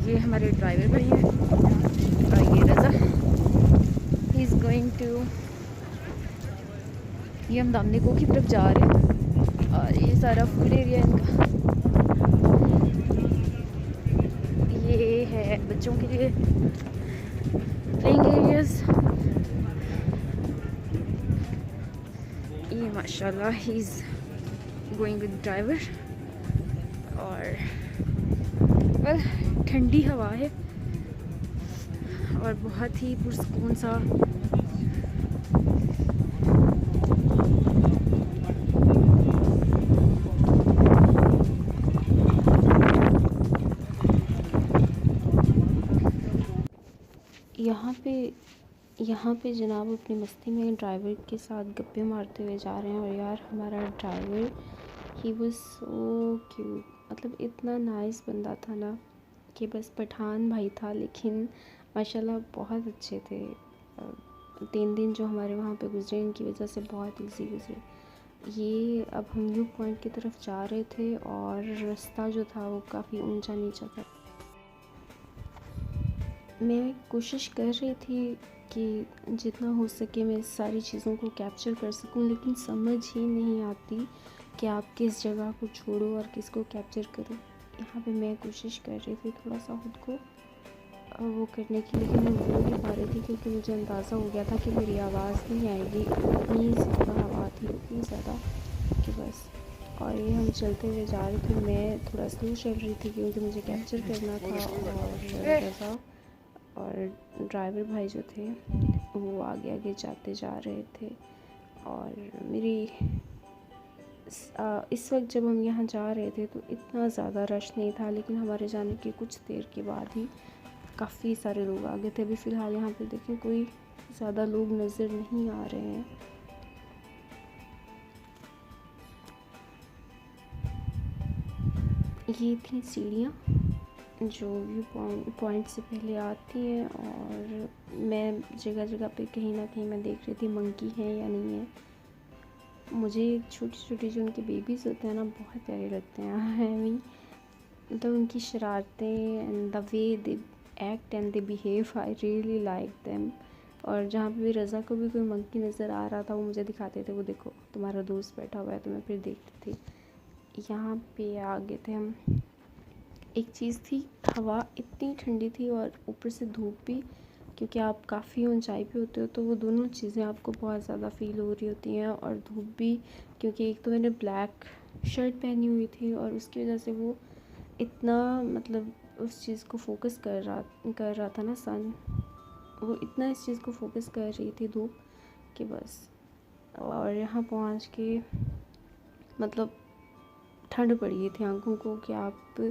ये हमारे ड्राइवर भाई हैं और ये रज़ा, ही इज़ गोइंग टू, ये हम दामने को की तरफ जा रहे हैं और ये सारा फूड एरिया इनका, ये है बच्चों के लिए प्लेइंग एरियाज। ये माशाल्लाह he is going with driver और वेल ठंडी हवा है और बहुत ही पुरसकून सा यहाँ पे जनाब अपनी मस्ती में ड्राइवर के साथ गप्पे मारते हुए जा रहे हैं। और यार हमारा driver he was so cute, मतलब इतना नाइस बंदा था ना कि बस पठान भाई था, लेकिन माशाल्लाह बहुत अच्छे थे। 3 दिन जो हमारे वहाँ पे गुजरे इनकी वजह से बहुत ईजी गुजरे। ये अब हम व्यू पॉइंट की तरफ जा रहे थे और रास्ता जो था वो काफ़ी ऊंचा नीचा था। मैं कोशिश कर रही थी कि जितना हो सके मैं सारी चीज़ों को कैप्चर कर सकूं, लेकिन समझ ही नहीं आती कि आप किस जगह को छोड़ो और किसको कैप्चर करो। यहाँ पे मैं कोशिश कर रही थी थोड़ा सा खुद को वो करने की, लेकिन मैं बोल नहीं पा रही थी क्योंकि मुझे अंदाज़ा हो गया था कि मेरी आवाज़ नहीं आएगी, इतनी ज़्यादा हवा थी, इतनी ज़्यादा कि बस। और ये हम चलते हुए जा रहे थे, मैं थोड़ा स्लो चल रही थी क्योंकि मुझे कैप्चर करना था और रज़ा और ड्राइवर भाई जो थे वो आगे आगे जाते जा रहे थे। और मेरी इस वक्त जब हम यहाँ जा रहे थे तो इतना ज़्यादा रश नहीं था, लेकिन हमारे जाने के कुछ देर के बाद ही काफ़ी सारे लोग आ गए थे। अभी फ़िलहाल यहाँ पे देखें कोई ज़्यादा लोग नज़र नहीं आ रहे हैं। ये थी सीढ़ियाँ जो व्यू पॉइंट से पहले आती हैं और मैं जगह जगह पे कहीं ना कहीं मैं देख रही थी मंकी हैं या नहीं है। मुझे छोटी छोटी जो उनके बेबीज़ होते हैं ना बहुत प्यारे लगते हैं। आई मीन मतलब उनकी शरारतें and the way they act and they behave, I really like them. और जहाँ पे भी रज़ा को भी कोई मंकी नज़र आ रहा था वो मुझे दिखाते थे, वो देखो तुम्हारा दोस्त बैठा हुआ है, तो मैं फिर देखती थी। यहाँ पे आ गए थे हम। एक चीज़ थी, हवा इतनी ठंडी थी और ऊपर से धूप भी, क्योंकि आप काफ़ी ऊंचाई पे होते हो तो वो दोनों चीज़ें आपको बहुत ज़्यादा फ़ील हो रही होती हैं। और धूप भी, क्योंकि एक तो मैंने ब्लैक शर्ट पहनी हुई थी और उसकी वजह से वो इतना मतलब उस चीज़ को फोकस कर रहा था ना, सन वो इतना इस चीज़ को फोकस कर रही थी धूप कि बस। और यहाँ पहुँच के मतलब ठंड पड़ गई थी आंखों को कि आप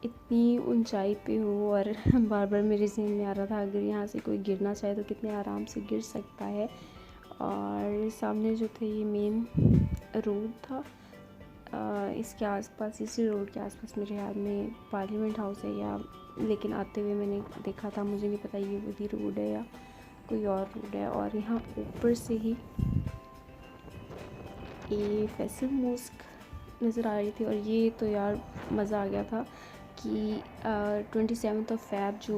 इतनी ऊंचाई पे हो। और बार बार मेरे ज़हन में आ रहा था अगर यहाँ से कोई गिरना चाहे तो कितने आराम से गिर सकता है। और सामने जो थे ये मेन रोड था, इसके आसपास, इसी रोड के आसपास मेरे याद में पार्लियामेंट हाउस है या, लेकिन आते हुए मैंने देखा था, मुझे नहीं पता ये वही रोड है या कोई और रोड है। और यहाँ ऊपर से ही ये फैसल मॉस्क नज़र आ रही थी। और ये तो यार मज़ा आ गया था कि 27 फ़रवरी जो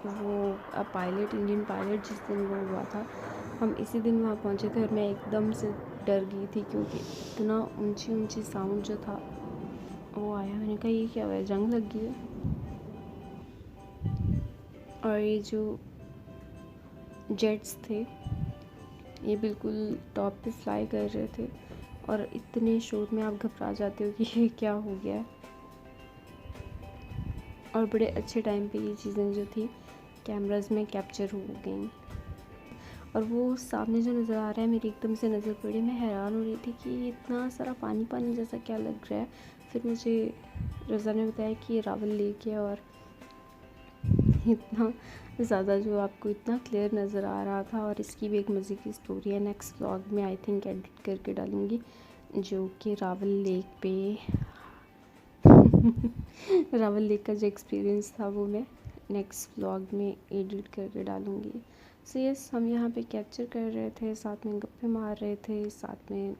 वो पायलट, इंडियन पायलट जिस दिन वो हुआ था, हम इसी दिन वहाँ पहुँचे थे। और मैं एकदम से डर गई थी क्योंकि इतना ऊंची साउंड जो था वो आया। मैंने कहा ये क्या हुआ है, जंग लग गई है। और ये जो जेट्स थे ये बिल्कुल टॉप पे फ्लाई कर रहे थे और इतने शोर में आप घबरा जाते हो कि ये क्या हो गया है। और बड़े अच्छे टाइम पे ये चीज़ें जो थी कैमराज़ में कैप्चर हो गई। और वो सामने जो नज़र आ रहा है मेरी एकदम से नज़र पड़ी, मैं हैरान हो रही थी कि इतना सारा पानी पानी जैसा क्या लग रहा है। फिर मुझे रज़ा ने बताया कि ये रावल लेक है और इतना ज़्यादा जो आपको इतना क्लियर नज़र आ रहा था। और इसकी भी एक मज़े की स्टोरी है, नेक्स्ट व्लॉग में आई थिंक एडिट करके डालूँगी, जो कि रावल लेक पे रावल लेक का जो एक्सपीरियंस था वो मैं नेक्स्ट व्लॉग में एडिट करके डालूँगी। सो यस, हम यहाँ पे कैप्चर कर रहे थे, साथ में गप्पे मार रहे थे, साथ में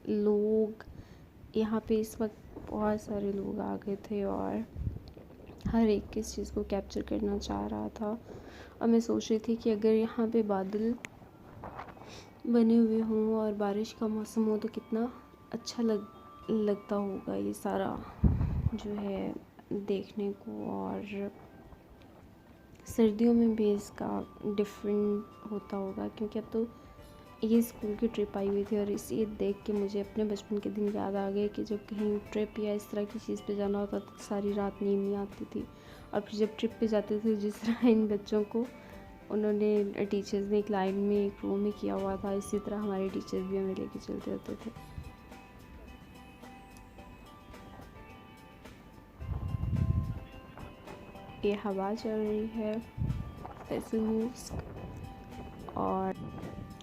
लोग यहाँ पे इस वक्त बहुत सारे लोग आ गए थे और हर एक किस चीज़ को कैप्चर करना चाह रहा था। और मैं सोच रही थी कि अगर यहाँ पे बादल बने हुए हों और बारिश का मौसम हो तो कितना अच्छा लगता होगा ये सारा जो है देखने को। और सर्दियों में भी इसका डिफरेंट होता होगा, क्योंकि अब तो ये स्कूल की ट्रिप आई हुई थी और इसे देख के मुझे अपने बचपन के दिन याद आ गए कि जब कहीं ट्रिप या इस तरह की चीज़ पे जाना होता तो सारी रात नींद नहीं आती थी। और फिर जब ट्रिप पे जाते थे, जिस तरह इन बच्चों को उन्होंने टीचर्स ने एक लाइन में एक रो में किया हुआ था, इसी तरह हमारे टीचर्स भी हमें लेके चलते होते थे। ये हवा चल रही है फैसल मोस्क और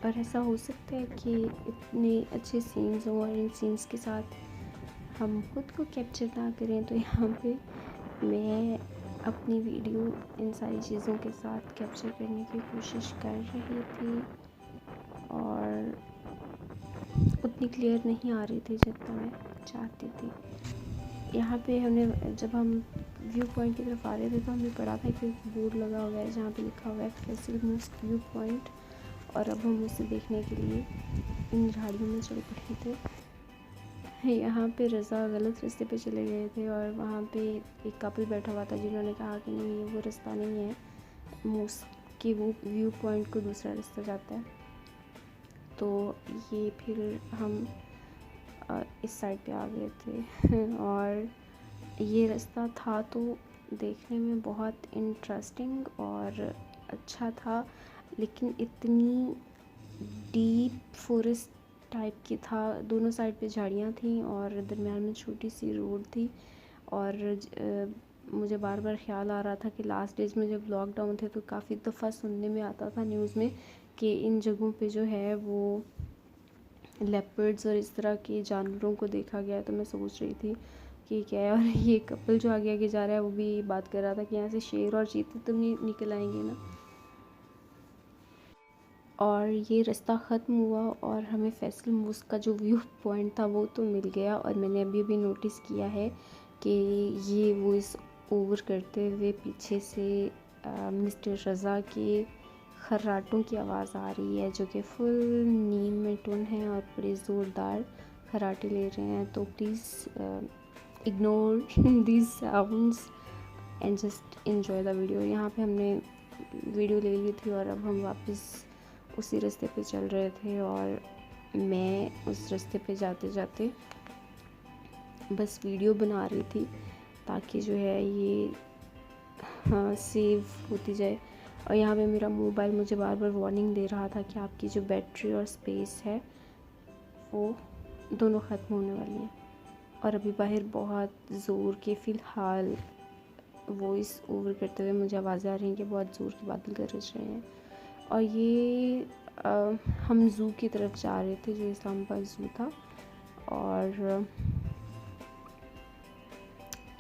ऐसा हो सकता है कि इतने अच्छे सीन्स हों और इन सीन्स के साथ हम खुद को कैप्चर ना करें। तो यहाँ पे मैं अपनी वीडियो इन सारी चीज़ों के साथ कैप्चर करने की कोशिश कर रही थी और उतनी क्लियर नहीं आ रही थी जितना मैं चाहती थी। यहाँ पे हमने जब हम व्यू पॉइंट की तरफ आ रहे थे तो हमने पढ़ा था कि बोर्ड लगा हुआ है जहाँ पे लिखा हुआ है फैसल मोस्क व्यू पॉइंट, और अब हम उसे देखने के लिए इन झाड़ियों में चल पड़े थे। यहाँ पे रज़ा गलत रास्ते पे चले गए थे और वहाँ पे एक कपल बैठा हुआ था जिन्होंने कहा कि नहीं, ये वो रास्ता नहीं है, मोस्क के वो व्यू पॉइंट को दूसरा रास्ता जाता है। तो ये फिर हम इस साइड पे आ गए थे और ये रास्ता था तो देखने में बहुत इंटरेस्टिंग और अच्छा था, लेकिन इतनी डीप फॉरेस्ट टाइप की था। दोनों साइड पे झाड़ियाँ थीं और दरम्यान में छोटी सी रोड थी। और मुझे बार बार ख्याल आ रहा था कि लास्ट डेज में जब लॉकडाउन थे तो काफ़ी दफ़ा सुनने में आता था न्यूज़ में कि इन जगहों पे जो है वो लेपर्ड्स और इस तरह के जानवरों को देखा गया। तो मैं सोच रही थी कि क्या है। और ये कपल जो आगे आगे जा रहा है वो भी बात कर रहा था कि यहाँ से शेर और चीते तो नहीं निकल आएंगे ना। और ये रास्ता ख़त्म हुआ और हमें फैसल मोस्क का जो व्यू पॉइंट था वो तो मिल गया। और मैंने अभी भी नोटिस किया है कि ये वॉइस ओवर करते हुए पीछे से मिस्टर रज़ा के खर्राटों की आवाज़ आ रही है, जो कि फुल नींद में टुन है और बड़े ज़ोरदार खर्राटे ले रहे हैं। तो please ignore these sounds and just enjoy the video. यहाँ पे हमने वीडियो ले ली थी और अब हम वापस उसी रास्ते पे चल रहे थे और मैं उस रास्ते पे जाते जाते बस वीडियो बना रही थी ताकि जो है ये सेव होती जाए। और यहाँ पे मेरा मोबाइल मुझे बार बार वार्निंग दे रहा था कि आपकी जो बैटरी और स्पेस है वो दोनों ख़त्म होने वाली हैं। और अभी बाहर बहुत ज़ोर के फ़िलहाल वॉइस ओवर करते हुए मुझे आवाज़ें आ रही हैं कि बहुत ज़ोर के बादल गरज रहे हैं। और ये हम ज़ू की तरफ जा रहे थे जो इस्लामाबाद ज़ू था, और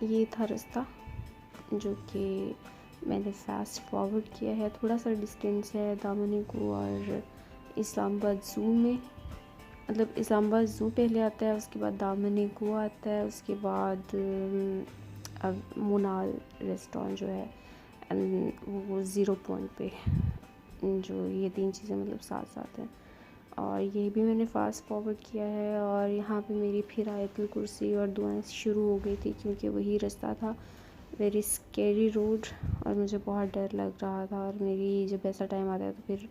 ये था रास्ता जो कि मैंने फ़ास्ट फॉरवर्ड किया है। थोड़ा सा डिस्टेंस है दामनी को और इस्लामाबाद ज़ू में, मतलब इस्लामाबाद ज़ू पहले आता है, उसके बाद दामनी को आता है, उसके बाद मोनाल रेस्टोरेंट जो है एंड वो ज़ीरो पॉइंट पे, जो ये तीन चीज़ें मतलब साथ साथ हैं। और ये भी मैंने फ़ास्ट फॉरवर्ड किया है। और यहाँ पे मेरी फिर आयतुल कुर्सी और दुआएं शुरू हो गई थी क्योंकि वही रास्ता था, वेरी स्कैरी रोड, और मुझे बहुत डर लग रहा था। और मेरी जब ऐसा टाइम आता है तो फिर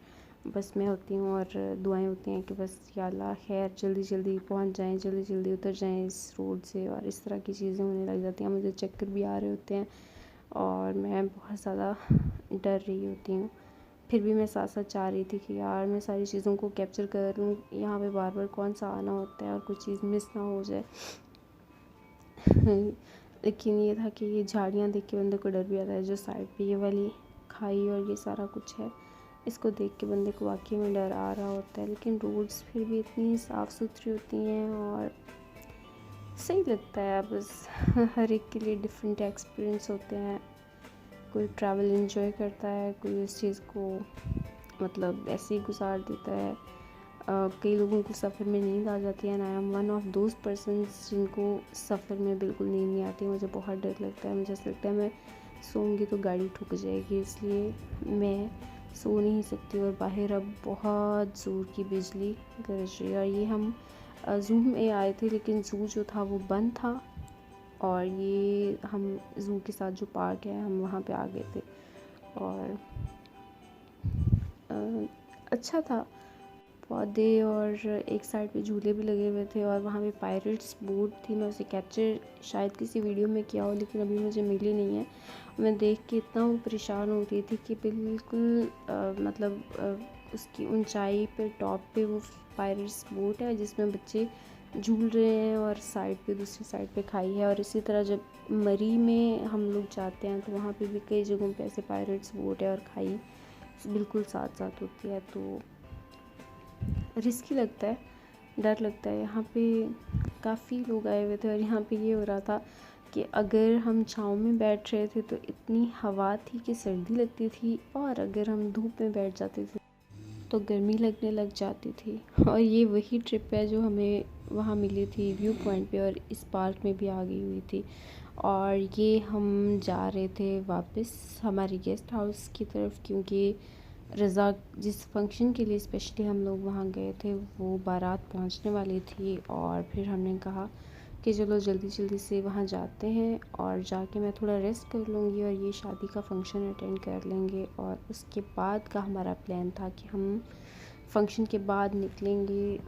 बस मैं होती हूँ और दुआएं होती हैं कि बस या अल्लाह खैर जल्दी जल्दी पहुँच जाएँ, जल्दी जल्दी उतर जाएँ इस रोड से। और इस तरह की चीज़ें होने लग जाती हैं, मुझे चक्कर भी आ रहे होते हैं और मैं बहुत ज़्यादा डर रही होती हूँ। फिर भी मैं साथ साथ चाह रही थी कि यार मैं सारी चीज़ों को कैप्चर कर लूँ, यहाँ पे बार बार कौन सा आना होता है और कुछ चीज़ मिस ना हो जाए। लेकिन ये था कि ये झाड़ियाँ देख के बंदे को डर भी आता है, जो साइड पे ये वाली खाई और ये सारा कुछ है, इसको देख के बंदे को वाकई में डर आ रहा होता है। लेकिन रोड्स फिर भी इतनी साफ़ सुथरी होती हैं और सही लगता है। बस हर एक के लिए डिफरेंट एक्सपीरियंस होते हैं, कोई ट्रैवल एंजॉय करता है, कोई उस चीज़ को मतलब ऐसे ही गुजार देता है। कई लोगों को सफ़र में नींद आ जाती है, and I am one of those persons जिनको सफ़र में बिल्कुल नींद नहीं आती। मुझे बहुत डर लगता है, मुझे ऐसा लगता है मैं सोऊंगी तो गाड़ी ठुक जाएगी, इसलिए मैं सो नहीं सकती। और बाहर अब बहुत ज़ोर की बिजली गरज रही है। और ये हम ज़ू में आए थे, लेकिन ज़ू जो था वो बंद था, और ये हम ज़ू के साथ जो पार्क है हम वहाँ पे आ गए थे। और अच्छा था, पौधे और एक साइड पे झूले भी लगे हुए थे, और वहाँ पे पायरेट्स बोट थी। मैं उसे कैप्चर शायद किसी वीडियो में किया हो, लेकिन अभी मुझे मिली नहीं है। मैं देख के इतना वो परेशान हो रही थी कि बिल्कुल उसकी ऊंचाई पे टॉप पे वो पायरेट्स बोट है जिसमें बच्चे झूल रहे हैं, और साइड पे दूसरी साइड पे खाई है। और इसी तरह जब मरी में हम लोग जाते हैं तो वहाँ पे भी कई जगहों पे ऐसे पायरेट्स बोट है और खाई बिल्कुल साथ साथ होती है। तो रिस्की लगता है, डर लगता है। यहाँ पे काफ़ी लोग आए हुए थे, और यहाँ पे ये हो रहा था कि अगर हम छाँव में बैठ रहे थे तो इतनी हवा थी कि सर्दी लगती थी, और अगर हम धूप में बैठ जाते थे तो गर्मी लगने लग जाती थी। और ये वही ट्रिप है जो हमें वहाँ मिली थी व्यू पॉइंट पे, और इस पार्क में भी आ गई हुई थी। और ये हम जा रहे थे वापस हमारे गेस्ट हाउस की तरफ, क्योंकि रज़ा जिस फंक्शन के लिए स्पेशली हम लोग वहाँ गए थे वो बारात पहुँचने वाली थी। और फिर हमने कहा कि चलो जल्दी जल्दी से वहाँ जाते हैं, और जाके मैं थोड़ा रेस्ट कर लूँगी और ये शादी का फ़ंक्शन अटेंड कर लेंगे। और उसके बाद का हमारा प्लान था कि हम फंक्शन के बाद निकलेंगे